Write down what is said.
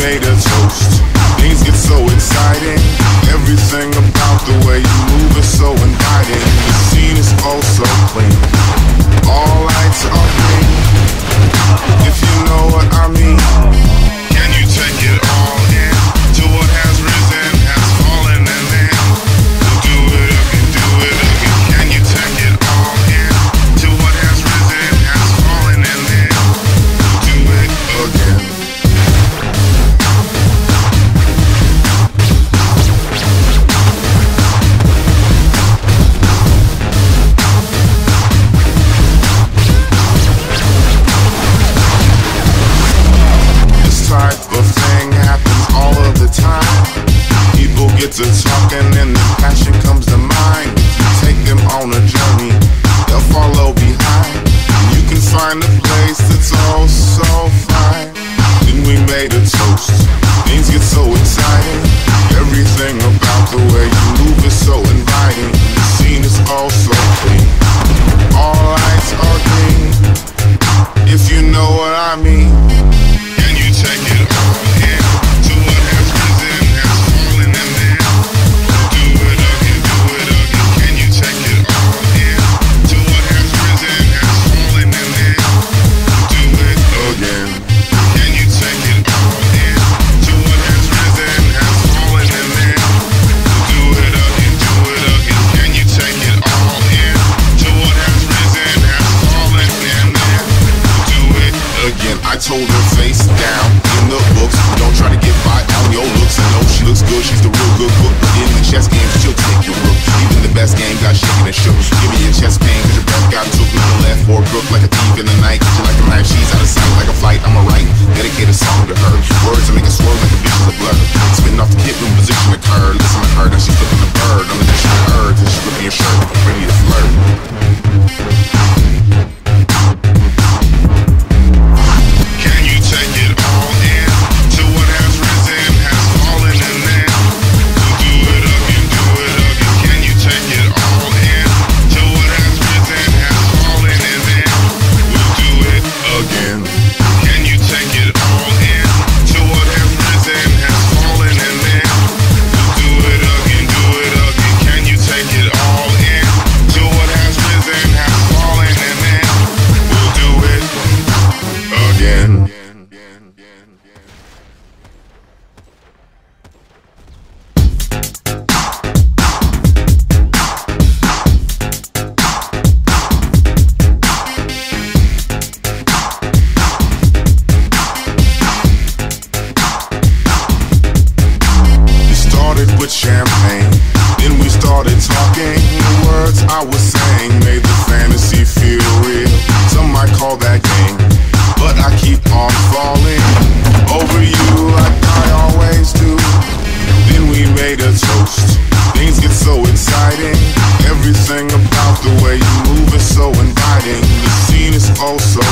made a toast. Things get so exciting. Everything about the way you move is so inviting. The scene is oh so clean. All lights are green. If you know what I mean. Can you take it all in? To what has risen, has fallen, and then we'll do it again, do it again. Can you take it all in? To what has risen, has fallen, and then we'll do it again. Type of thing happens all of the time. People get to talking and then passion comes to mind. If you take them on a journey, they'll follow behind. You can find a place that's all so fine. Then we made a toast. Things get so exciting. Everything about the way you move is so inviting. The scene is all so clean. All lights are green. If you know what I mean. Take it all in. To what has risen, has fallen, and then we'll do it again, do it again. Can you take it all in? To what has risen, has fallen, and then we'll do it again. Can you take it all in? To what has risen, has fallen, and then we'll do it again, do it again. Can you take it all in? To what has risen, has fallen, and then we'll do it again. I told her face down in the books, don't try to get by on your looks. I know she looks good, she's the real good cook. But in the chess game, she'll take your rook. Even the best game got shaken and shook. Give me your chest pain, cause your breath got took. Not a left or crook, like a thief in the night. Get you like a knife, she's out of sight, like a flight. I'm a right, dedicate a song to her. Words that make it swerve like a bitch is a blur. Spinning off the kit room, position to curve. Listen to her, now she's flipping the bird. I'm the dish of her, till she's flipping your shirt. Ready to flirt. Can you take it all in? To what has risen, has fallen, and then we'll do it again, do it again. Can you take it all in? To what has risen, has fallen, and then we'll do it again. Can you take it all in? To what has risen, has fallen, and then we'll do it again, do it again. Can you take it all in? To what has risen, has fallen, and then we'll do it again. With champagne, then we started talking. The words I was saying made the fantasy feel real. Some might call that game, but I keep on falling over you like I always do. Then we made a toast. Things get so exciting. Everything about the way you move is so inviting. The scene is oh so